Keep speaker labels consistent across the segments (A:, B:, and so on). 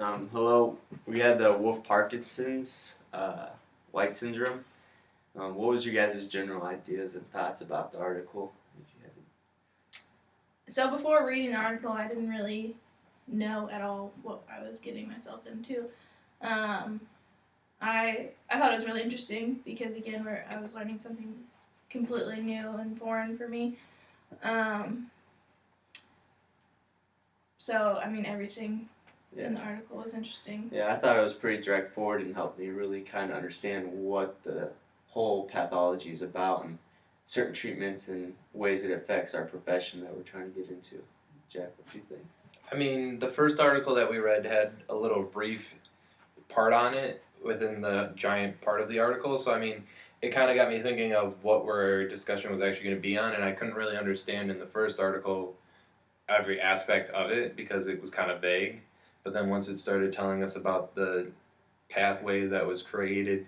A: Hello. We had the Wolff-Parkinson's White syndrome. What was your guys' general ideas and thoughts about the article? If you had
B: So before reading the article, I didn't really know at all what I was getting myself into. Um, I thought it was really interesting because again, I was learning something completely new and foreign for me. Um, so I mean, everything in the article was interesting.
A: Yeah, I thought it was pretty direct forward and helped me really kind of understand what the whole pathology is about and certain treatments and ways it affects our profession that we're trying to get into. Jack, what do you think?
C: I mean, the first article that we read had a little brief part on it within the giant part of the article. So, I mean, it kind of got me thinking of what our discussion was actually going to be on, and I couldn't really understand in the first article every aspect of it because it was kind of vague. But then once it started telling us about the pathway that was created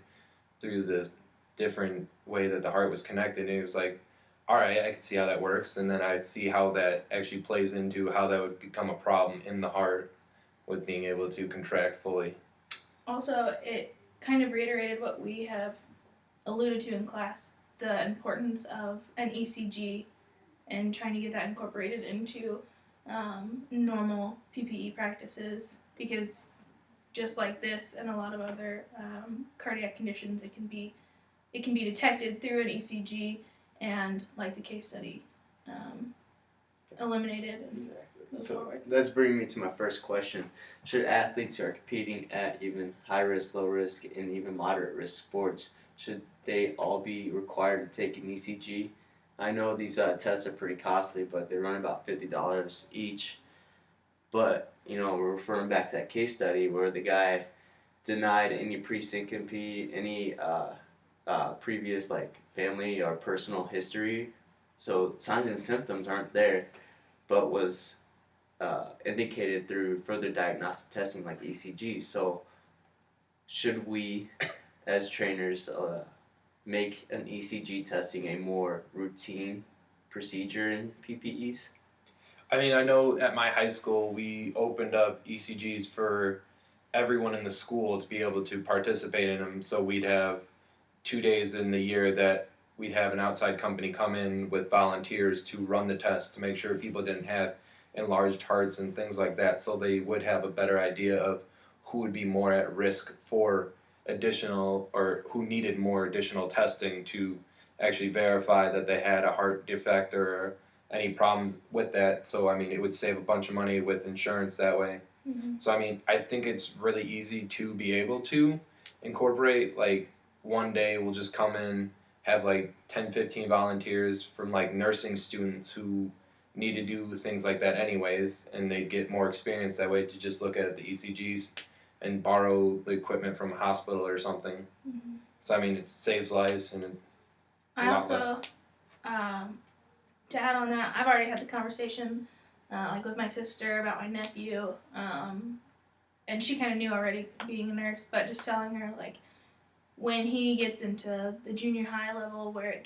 C: through the different way that the heart was connected, and it was like, all right, I can see how that works, and then I see how that actually plays into how that would become a problem in the heart with being able to contract fully.
B: Also, it kind of reiterated what we have alluded to in class: the importance of an ECG and trying to get that incorporated into normal PPE practices because just like this and a lot of other cardiac conditions, it can be detected through an ECG and like the case study um, eliminated and move forward.
A: That's bringing me to my first question. Should athletes who are competing at even high risk, low risk, and even moderate risk sports, should they all be required to take an ECG? I know these tests are pretty costly, but they run about $50 each. But, we're referring back to that case study where the guy denied any pre-syncope, any previous family or personal history. So signs and symptoms aren't there, but was indicated through further diagnostic testing like ECG. So should we, as trainers, make an ECG testing a more routine procedure in PPEs?
C: I mean, I know at my high school we opened up ECGs for everyone in the school to be able to participate in them. So we'd have 2 days in the year that we'd have an outside company come in with volunteers to run the test to make sure people didn't have enlarged hearts and things like that. So they would have a better idea of who would be more at risk for additional or who needed more additional testing to actually verify that they had a heart defect or any problems with that. So, I mean, it would save a bunch of money with insurance that way.
B: Mm-hmm.
C: So, I mean, I think it's really easy to be able to incorporate. Like, one day we'll just come in, have like 10, 15 volunteers from like nursing students who need to do things like that anyways, and they get more experience that way to just look at the ECGs and borrow the equipment from a hospital or something.
B: Mm-hmm.
C: So, I mean, it saves lives and
B: I also, to add on that, I've already had the conversation like with my sister about my nephew, and she kind of knew already being a nurse, but just telling her like when he gets into the junior high level where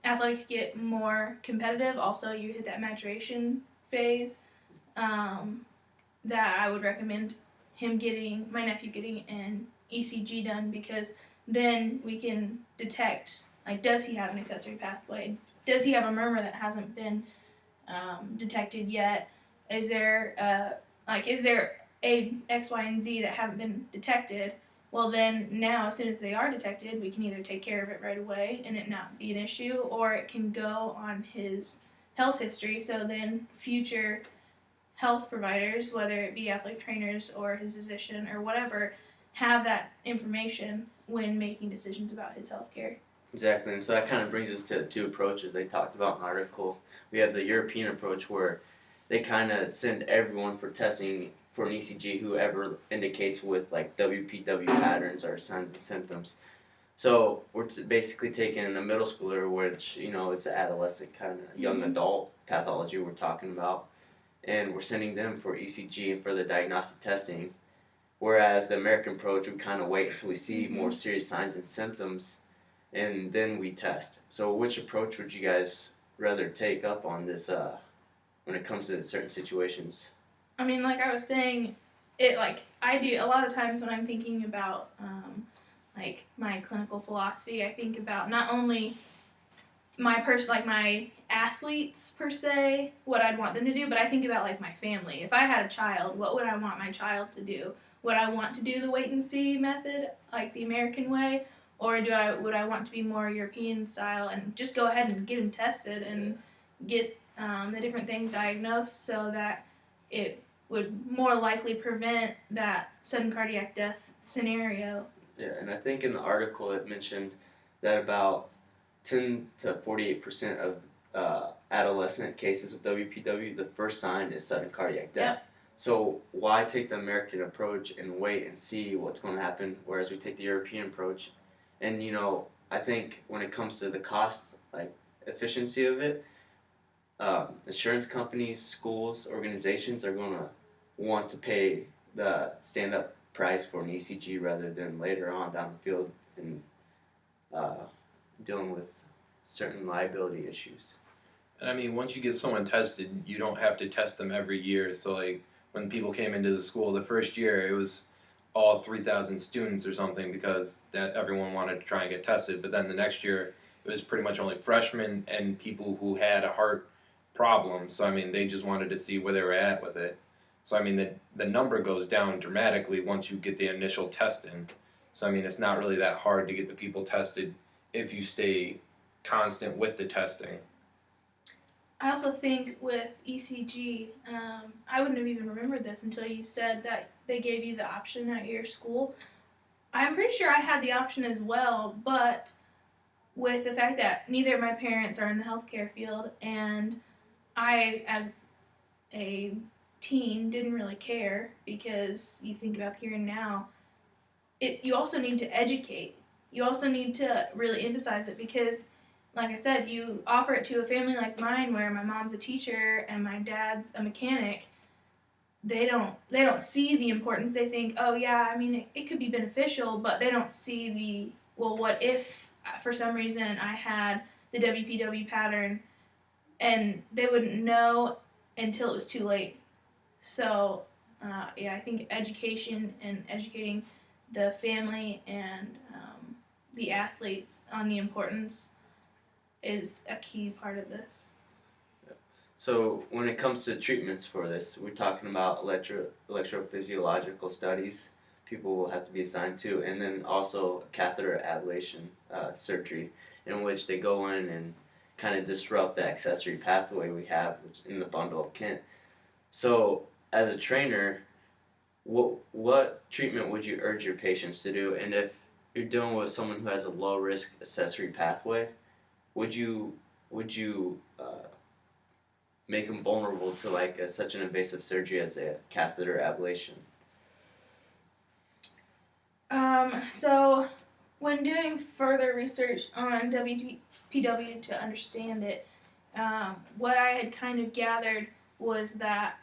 B: athletics get more competitive, also you hit that maturation phase, that I would recommend my nephew getting an ECG done because then we can detect, like, does he have an accessory pathway? Does he have a murmur that hasn't been detected yet? Is there a X, Y, and Z that haven't been detected? Well, then now, as soon as they are detected, we can either take care of it right away and it not be an issue, or it can go on his health history. So then future health providers, whether it be athletic trainers or his physician or whatever, have that information when making decisions about his health care.
A: Exactly, and so that kind of brings us to two approaches they talked about in the article. We have the European approach where they kind of send everyone for testing for an ECG whoever indicates with like WPW patterns or signs and symptoms. So we're basically taking a middle schooler, which it's an adolescent kind of young adult pathology we're talking about, and we're sending them for ECG and further diagnostic testing. Whereas the American approach, we kind of wait until we see more serious signs and symptoms, and then we test. So which approach would you guys rather take up on this when it comes to certain situations?
B: I mean, like I was saying, it like I do a lot of times when I'm thinking about like my clinical philosophy, I think about not only like my athletes per se, what I'd want them to do, but I think about like my family. If I had a child, what would I want my child to do? Would I want to do the wait and see method, like the American way, or would I want to be more European style and just go ahead and get them tested and get the different things diagnosed so that it would more likely prevent that sudden cardiac death scenario.
A: Yeah, and I think in the article it mentioned that about 10 to 48% of adolescent cases with WPW, the first sign is sudden cardiac death.
B: Yep.
A: So why take the American approach and wait and see what's going to happen, whereas we take the European approach? And I think when it comes to the cost, like efficiency of it, insurance companies, schools, organizations are going to want to pay the stand-up price for an ECG rather than later on down the field and dealing with certain liability issues.
C: And I mean, once you get someone tested, you don't have to test them every year. So like when people came into the school the first year, it was all 3,000 students or something because that everyone wanted to try and get tested. But then the next year, it was pretty much only freshmen and people who had a heart problem. So I mean, they just wanted to see where they were at with it. So I mean, the number goes down dramatically once you get the initial testing. So I mean, it's not really that hard to get the people tested if you stay constant with the testing.
B: I also think with ECG, I wouldn't have even remembered this until you said that they gave you the option at your school. I'm pretty sure I had the option as well, but with the fact that neither of my parents are in the healthcare field, and I, as a teen, didn't really care because you think about here and now, you also need to educate. You also need to really emphasize it because like I said, you offer it to a family like mine where my mom's a teacher and my dad's a mechanic. They don't see the importance. They think, oh yeah, I mean it could be beneficial, but they don't see what if for some reason I had the WPW pattern, and they wouldn't know until it was too late. So yeah, I think education and educating the family and the athletes on the importance is a key part of this.
A: So when it comes to treatments for this, we're talking about electrophysiological studies people will have to be assigned to, and then also catheter ablation surgery, in which they go in and kind of disrupt the accessory pathway we have in the bundle of Kent. So as a trainer, what treatment would you urge your patients to do? And if you're dealing with someone who has a low risk accessory pathway, would you make them vulnerable to like such an invasive surgery as a catheter ablation?
B: So when doing further research on WPW to understand it, what I had kind of gathered was that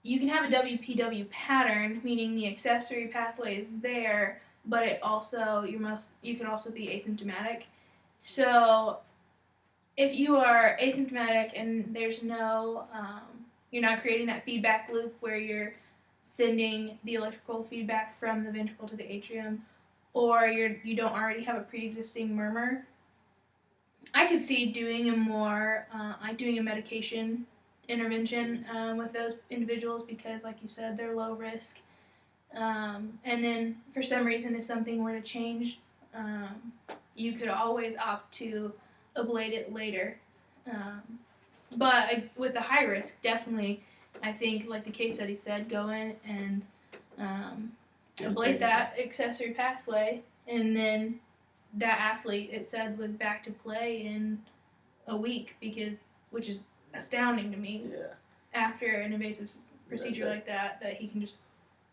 B: you can have a WPW pattern, meaning the accessory pathway is there, but it also you can also be asymptomatic. So if you are asymptomatic and there's no, you're not creating that feedback loop where you're sending the electrical feedback from the ventricle to the atrium, or you don't already have a pre-existing murmur, I could see doing doing a medication intervention with those individuals because, like you said, they're low risk. And then for some reason, if something were to change, you could always opt to ablate it later. But with the high risk, definitely, I think, like the case study said, go in and ablate that accessory pathway, and then that athlete, it said, was back to play in a week, which is astounding to me.
A: Yeah.
B: After an invasive procedure like that he can just.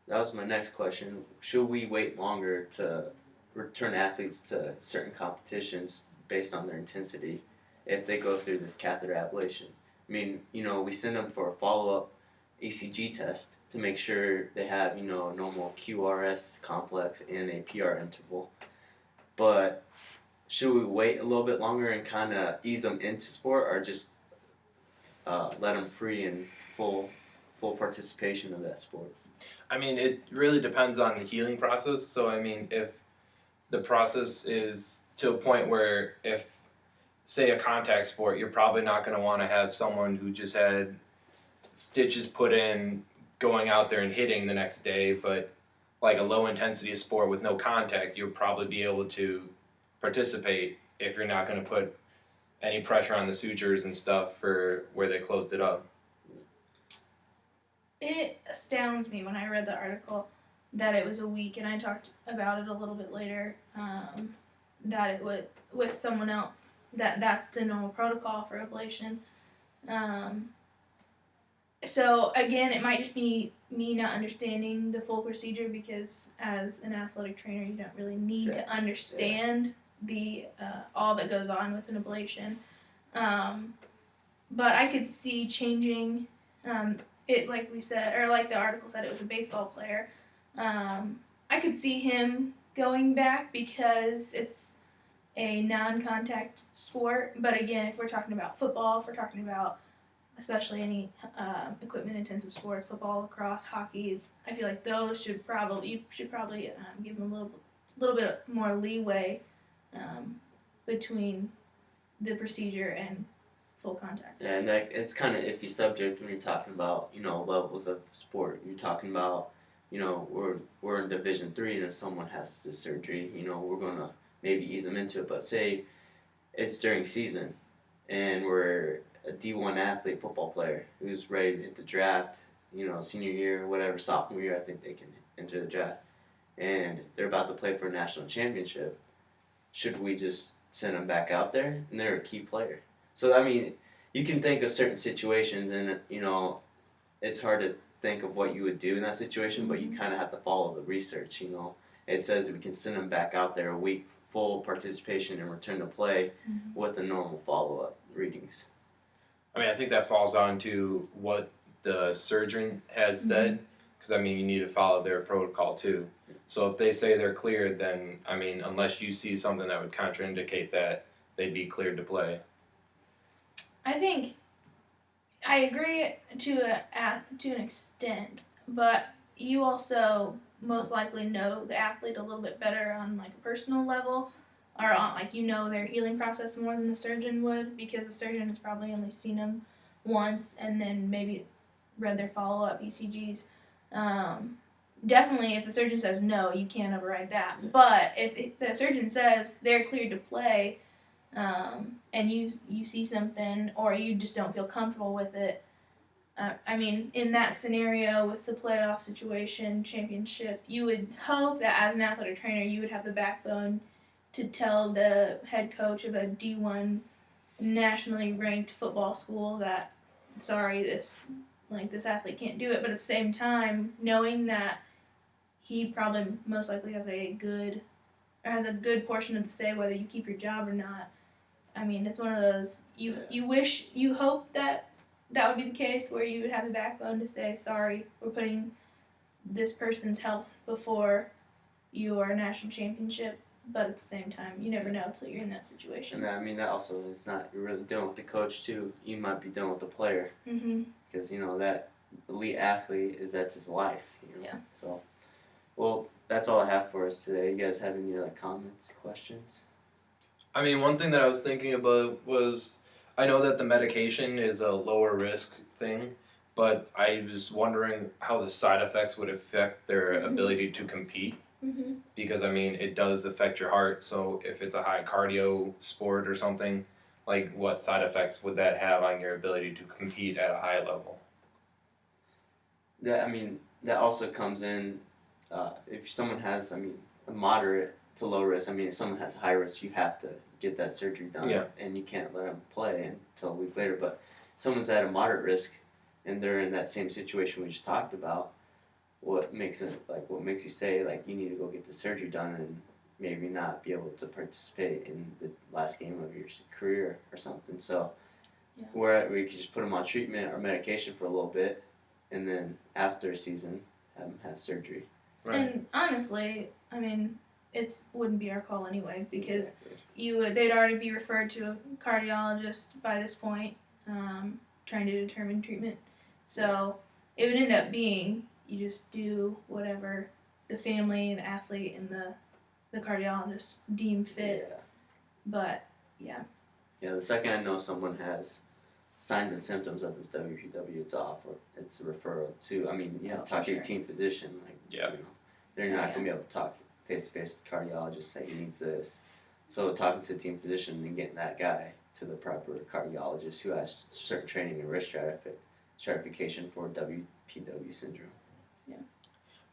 A: That was my next question. Should we wait longer to return athletes to certain competitions based on their intensity if they go through this catheter ablation? I mean, we send them for a follow-up ECG test to make sure they have, normal QRS complex and a PR interval. But should we wait a little bit longer and kind of ease them into sport, or just let them free in full participation of that sport?
C: I mean, it really depends on the healing process. So, I mean, if the process is to a point where if, say, a contact sport, you're probably not going to want to have someone who just had stitches put in going out there and hitting the next day, but like a low intensity sport with no contact, you'll probably be able to participate if you're not going to put any pressure on the sutures and stuff for where they closed it up.
B: It astounds me when I read the article that it was a week, and I talked about it a little bit later, that it would, with someone else, that's the normal protocol for ablation. So again, it might just be me not understanding the full procedure, because as an athletic trainer, you don't really need to understand the all that goes on with an ablation. But I could see changing it, like we said, or like the article said, it was a baseball player. I could see him going back because it's a non-contact sport. But again, if we're talking about football, if we're talking about especially any equipment-intensive sports, football, lacrosse, hockey, I feel like those you should probably give them a little bit more leeway between the procedure and full contact.
A: Yeah, and that it's kind of iffy subject when you're talking about levels of sport. You're talking about we're in Division III, and if someone has this surgery, we're gonna maybe ease them into it. But say it's during season, and we're a D1 athlete, football player who's ready to hit the draft, senior year, whatever, sophomore year, I think they can enter the draft, and they're about to play for a national championship. Should we just send them back out there? And they're a key player. So, I mean, you can think of certain situations, and, it's hard to think of what you would do in that situation, but you kind of have to follow the research, It says that we can send them back out there a week, full participation and return to play with a normal follow-up readings.
C: I mean, I think that falls on to what the surgeon has said, because, I mean, you need to follow their protocol, too. So if they say they're cleared, then, I mean, unless you see something that would contraindicate that, they'd be cleared to play.
B: I think I agree to an extent, but you also most likely know the athlete a little bit better on like a personal level, or on their healing process more than the surgeon would, because the surgeon has probably only seen them once and then maybe read their follow-up ECGs. Definitely, if the surgeon says no, you can't override that. But if the surgeon says they're cleared to play, and you see something, or you just don't feel comfortable with it, I mean, in that scenario with the playoff situation, championship, you would hope that as an athletic trainer, you would have the backbone to tell the head coach of a D1 nationally ranked football school that, sorry, this athlete can't do it. But at the same time, knowing that he probably most likely has a good portion of the say whether you keep your job or not. I mean, it's one of those, you hope that would be the case, where you would have the backbone to say, sorry, we're putting this person's health before your national championship. But at the same time, you never know until you're in that situation.
A: And I mean, that also, it's not, you're really dealing with the coach too. You might be dealing with the player. Because, that elite athlete, that's his life.
B: Yeah.
A: So, well, that's all I have for us today. You guys have any other comments, questions?
C: I mean, one thing that I was thinking about was, I know that the medication is a lower risk thing, but I was wondering how the side effects would affect their ability to compete. Because, I mean, it does affect your heart. So if it's a high cardio sport or something, like, what side effects would that have on your ability to compete at a high level?
A: That also comes in, if someone has, a moderate to low risk, if someone has high risk, you have to get that surgery done.
C: Yeah.
A: And you can't let them play until a week later. But someone's at a moderate risk, and they're in that same situation we just talked about, what makes you say, you need to go get the surgery done and maybe not be able to participate in the last game of your career or something. So where we could just put them on treatment or medication for a little bit, and then after a season have them have surgery.
C: Right.
B: And honestly, it wouldn't be our call anyway, because
A: Exactly.
B: they'd already be referred to a cardiologist by this point, trying to determine treatment. So it would end up being you just do whatever the family and the athlete and the cardiologist deem fit.
A: Yeah.
B: But yeah,
A: Yeah, the second I know someone has signs and symptoms of this WPW, it's off, or it's a referral to. I mean, you have to
B: Oh,
A: talk
B: for
A: to your
B: sure.
A: team physician. Like,
C: Yeah.
A: you know, they're
B: Oh,
A: not
B: yeah.
A: gonna be able to talk face to face with the cardiologist, say he needs this. So talking to the team physician and getting that guy to the proper cardiologist who has certain training and risk stratification for WPW syndrome.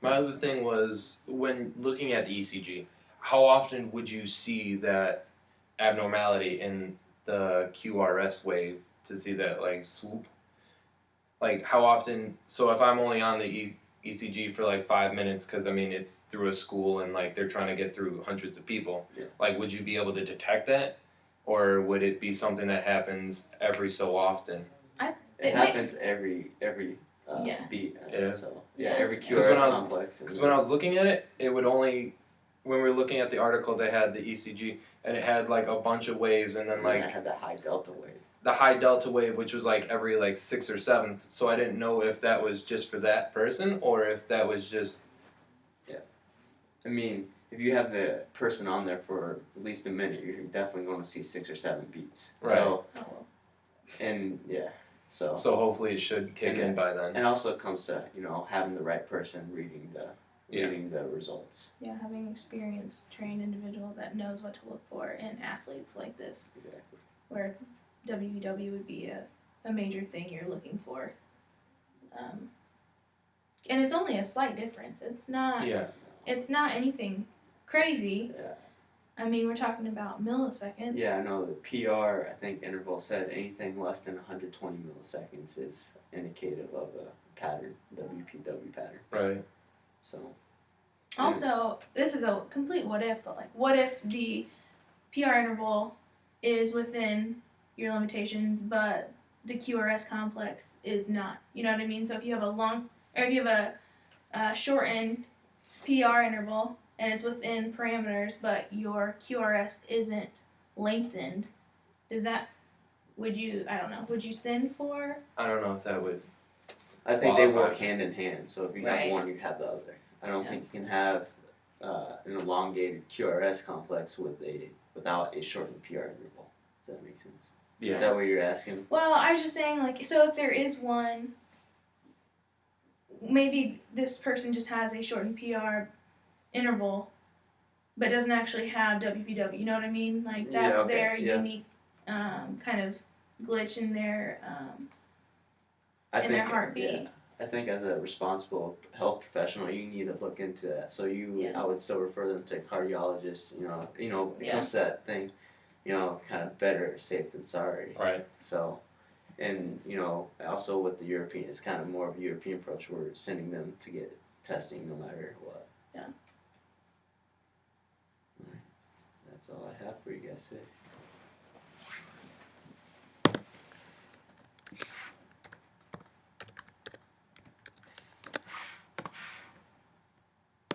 C: My other thing was when looking at the ECG, how often would you see that abnormality in the QRS wave to see that like swoop? Like how often? So if I'm only on the ECG for like 5 minutes, because I mean it's through a school and like they're trying to get through hundreds of people.
A: Yeah.
C: Like, would you be able to detect that, or would it be something that happens every so often?
A: It
B: It may-
A: happens every
B: Yeah.
A: beat.
C: It is?
A: So yeah,
B: Yeah.
A: every
C: 'Cause
A: QRS
C: when I was-
A: complex.
C: Because when I was looking at it, it would only when we were looking at the article they had the ECG and it had like a bunch of waves and then
A: I
C: like
A: had that high delta wave.
C: the high delta wave, which was like every like 6th or 7th. So I didn't know if that was just for that person or if that was just
A: I mean, if you have the person on there for at least a minute, you're definitely going to see 6 or 7 beats.
C: Right.
A: So,
B: oh well.
A: and yeah, so
C: so hopefully it should kick in by then.
A: and also it comes to having the right person reading the results.
B: Yeah, having an experienced, trained individual that knows what to look for in athletes like this,
A: Exactly.
B: where WPW would be a major thing you're looking for. And it's only a slight difference. It's not.
C: Yeah.
B: It's not anything crazy.
A: Yeah.
B: I mean, we're talking about milliseconds.
A: Yeah, I know the PR. I think interval said anything less than 120 milliseconds is indicative of a pattern, WPW pattern.
C: Right.
A: So.
B: Also, this is a complete what if, but like, what if the PR interval is within your limitations, but the QRS complex is not? You know what I mean? So if you have if you have a shortened PR interval and it's within parameters, but your QRS isn't lengthened, would you send for?
C: I don't know if that would.
A: I think they
C: Qualify.
A: work hand in hand. So if you
B: Right.
A: have one, you have the other. I don't
B: Yeah.
A: think you can have an elongated QRS complex without a shortened PR interval. Does that make sense?
C: Yeah.
A: Is that what you're asking?
B: Well, I was just saying, like, so if there is one, maybe this person just has a shortened PR interval, but doesn't actually have WPW. You know what I mean? Like, that's
A: Yeah, okay,
B: their
A: yeah.
B: unique kind of glitch in their
A: I
B: in their heartbeat.
A: Yeah, I think as a responsible health professional, you need to look into that. So
B: Yeah.
A: I would still refer them to cardiologists. It
B: Yeah.
A: comes to that thing. Kind of better safe than sorry.
C: Right.
A: So, and also with the European, it's kind of more of a European approach. We're sending them to get testing no matter what.
B: Yeah.
A: All right. That's all I have for you guys today.